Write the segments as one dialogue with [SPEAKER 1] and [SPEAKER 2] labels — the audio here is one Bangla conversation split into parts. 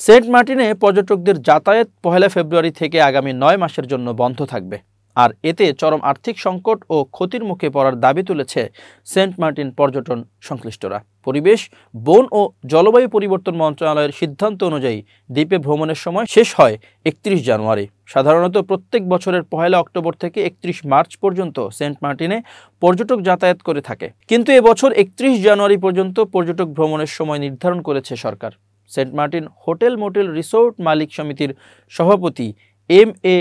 [SPEAKER 1] সেন্ট মার্টিনে পর্যটকদের যাতায়াত ১ ফেব্রুয়ারি থেকে আগামী ৯ মাসের জন্য বন্ধ থাকবে। আর এতে চরম আর্থিক সংকট ও ক্ষতির মুখে পড়ার দাবি তুলেছে সেন্ট মার্টিন পর্যটন সংশ্লিষ্টরা। পরিবেশ, বন ও জলবায়ু পরিবর্তন মন্ত্রণালয়ের সিদ্ধান্ত অনুযায়ী দ্বীপে ভ্রমণের সময় শেষ হয় ৩১ জানুয়ারি। সাধারণত প্রত্যেক বছরের ১ অক্টোবর থেকে ৩১ মার্চ পর্যন্ত সেন্ট মার্টিনে পর্যটক যাতায়াত করে থাকে, কিন্তু এবছর ৩১ জানুয়ারি পর্যন্ত পর্যটক ভ্রমণের সময় নির্ধারণ করেছে সরকার। Saint Martin hotel motel resort মালিক সমিতির সভাপতি এম.এ.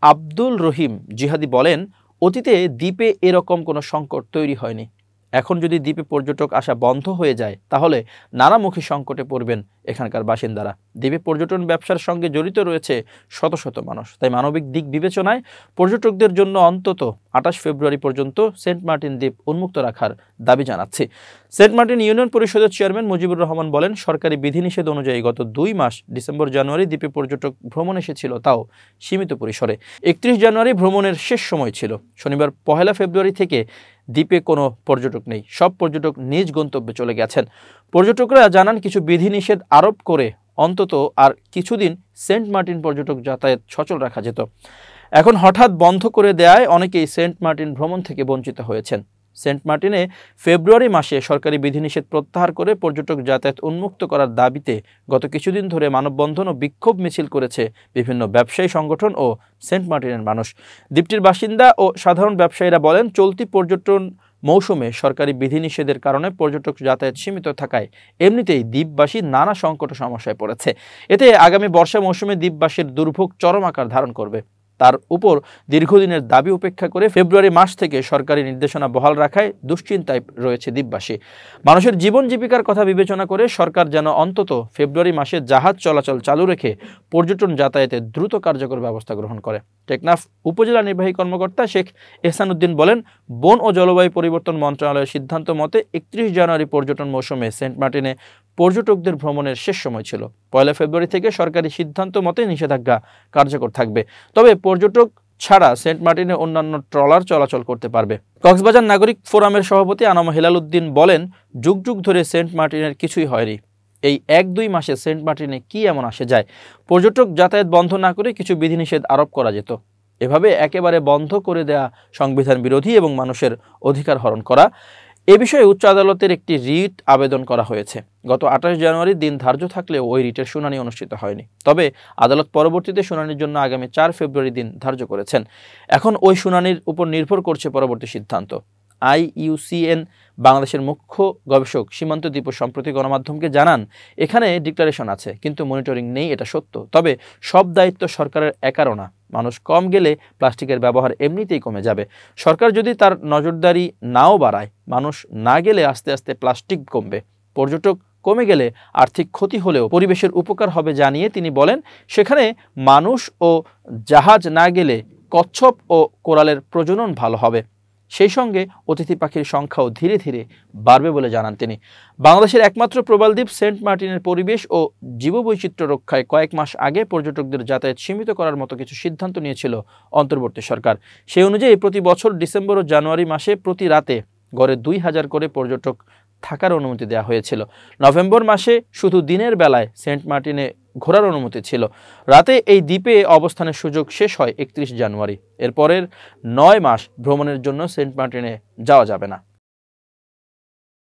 [SPEAKER 1] আব্দুল রহিম জিহাদি বলেন, অতীতে দ্বীপে এরকম কোনো সংকট তৈরি হয়নি। এখন যদি দ্বীপে পর্যটক আসা বন্ধ হয়ে যায় তাহলে নানামুখী সংকটে পড়বেন এখানকার বাসিন্দারা। দ্বীপে পর্যটন ব্যবসার সঙ্গে জড়িত রয়েছে শত শত মানুষ। তাই মানবিক দিক বিবেচনায় পর্যটকদের জন্য অন্তত ২৮ ফেব্রুয়ারি পর্যন্ত সেন্ট মার্টিন দ্বীপ উন্মুক্ত রাখার দাবি জানাচ্ছে। সেন্ট মার্টিন ইউনিয়ন পরিষদের চেয়ারম্যান মুজিবুর রহমান বলেন, সরকারি বিধিনিষেধ অনুযায়ী গত ২ মাস ডিসেম্বর জানুয়ারি দ্বীপে পর্যটক ভ্রমণ এসেছিল, তাও সীমিত পরিসরে। ৩১ জানুয়ারি ভ্রমণের শেষ সময় ছিল। শনিবার ১ ফেব্রুয়ারি থেকে দ্বীপে কোনো পর্যটক নেই। সব পর্যটক নিজ গন্তব্যে চলে গেছেন। পর্যটকরা জানান, কিছু বিধিনিষেধ আরোপ করে অন্তত আর কিছুদিন সেন্ট মার্টিন পর্যটক যাতায়াত সচল রাখা যেত। এখন হঠাৎ বন্ধ করে দেয়ায় অনেকেই সেন্ট মার্টিন ভ্রমণ থেকে বঞ্চিত হয়েছেন। সেন্ট মার্টিনে ফেব্রুয়ারি মাসে সরকারি বিধিনিষেধ প্রত্যাহার করে পর্যটক যাতায়াত উন্মুক্ত করার দাবিতে গত কিছুদিন ধরে মানববন্ধন ও বিক্ষোভ মিছিল করেছে বিভিন্ন ব্যবসায়ী সংগঠন ও সেন্ট মার্টিনের মানুষ। দ্বীপটির বাসিন্দা ও সাধারণ ব্যবসায়ীরা বলেন, চলতি পর্যটন মৌসুমে সরকারি বিধিনিষেধের কারণে পর্যটক যাতায়াত সীমিত থাকায় এমনিতেই দ্বীপবাসী নানা সংকট সমস্যায় পড়েছে। এতে আগামী বর্ষা মৌসুমে দ্বীপবাসীর দুর্ভোগ চরম আকার ধারণ করবে। তার উপর দীর্ঘদিনের দাবি উপেক্ষা করে ফেব্রুয়ারি মাস থেকে সরকারি নির্দেশনা বহাল রাখায় দুশ্চিন্তায় রয়েছে দ্বীপবাসী। মানুষের জীবন জীবিকার কথা বিবেচনা করে সরকার যেন অন্তত ফেব্রুয়ারি মাসে জাহাজ চলাচল চালু রেখে পর্যটন যাতায়াতে দ্রুত কার্যকর ব্যবস্থা গ্রহণ করে। টেকনাফ উপজেলা নির্বাহী কর্মকর্তা শেখ এহসানুদ্দিন বলেন, বন ও জলবায়ু পরিবর্তন মন্ত্রণালয়ের সিদ্ধান্ত মতে ৩১ জানুয়ারি পর্যটন মৌসুমে সেন্ট মার্টিনে পর্যটকদের ভ্রমণের শেষ সময় ছিল। ১ ফেব্রুয়ারি থেকে সরকারি সিদ্ধান্ত মতে নিষেধাজ্ঞা কার্যকর থাকবে। তবে পর্যটক ছাড়া সেন্ট মার্টিনে অন্যান্য ট্রলার চলাচল করতে পারবে। কক্সবাজার নাগরিক ফোরামের সভাপতি আনাম হেলাল উদ্দিন বলেন, যুগ যুগ ধরে সেন্ট মার্টিনের কিছুই হয়নি। এই ১-২ মাসে সেন্ট মার্টিনে কি এমন আসে যায়? পর্যটক যাতায়াত বন্ধ না করে কিছু বিধিনিষেধ আরোপ করা যেত। এভাবে একেবারে বন্ধ করে দেয়া সংবিধান বিরোধী এবং মানুষের অধিকার হরণ করা। এ বিষয়ে উচ্চ আদালতের একটি রিট আবেদন করা হয়েছে। গত ২৮ জানুয়ারি দিন ধার্য থাকলেও ওই রিটের শুনানি অনুষ্ঠিত হয়নি। তবে আদালত পরবর্তীতে শুনানির জন্য আগামী ৪ ফেব্রুয়ারি দিন ধার্য করেছেন। এখন ওই শুনানির উপর নির্ভর করছে পরবর্তী সিদ্ধান্ত। IUCN বাংলাদেশের মুখ্য গবেষক সীমান্ত দ্বীপ সম্প্রতি গণমাধ্যমকে জানান, এখানে ডিক্লারেশন আছে কিন্তু মনিটরিং নেই, এটা সত্য। তবে সব দায়িত্ব সরকারের একারও না। মানুষ কম গেলে প্লাস্টিকের ব্যবহার এমনিতেই কমে যাবে। সরকার যদি তার নজরদারি নাও বাড়ায়, মানুষ না গেলে আস্তে আস্তে প্লাস্টিক কমবে। পর্যটক কমে গেলে আর্থিক ক্ষতি হলেও পরিবেশের উপকার হবে জানিয়ে তিনি বলেন, সেখানে মানুষ ও জাহাজ না গেলে কচ্ছপ ও কোরালের প্রজনন ভালো হবে। সেই সঙ্গে অতিথি পাখির সংখ্যাও ধীরে ধীরে বাড়বে বলে জানান তিনি। বাংলাদেশের একমাত্র প্রবাল দ্বীপ সেন্ট মার্টিনের পরিবেশ ও জীববৈচিত্র্য রক্ষায় কয়েক মাস আগে পর্যটকদের যাতায়াত সীমিত করার মতো কিছু সিদ্ধান্ত নিয়েছিল অন্তর্বর্তী সরকার। সেই অনুযায়ী প্রতি বছর ডিসেম্বর ও জানুয়ারি মাসে প্রতি রাতে গড়ে ২,০০০ করে পর্যটক থাকার অনুমতি দেওয়া হয়েছিল। নভেম্বর মাসে শুধু দিনের বেলায় সেন্ট মার্টিনে ঘোরার অনুমতি ছিল। রাতে এই দ্বীপে অবস্থানের সুযোগ শেষ হয় ৩১ জানুয়ারি। এরপরের ৯ মাস ভ্রমণের জন্য সেন্ট মার্টিনে যাওয়া যাবে না।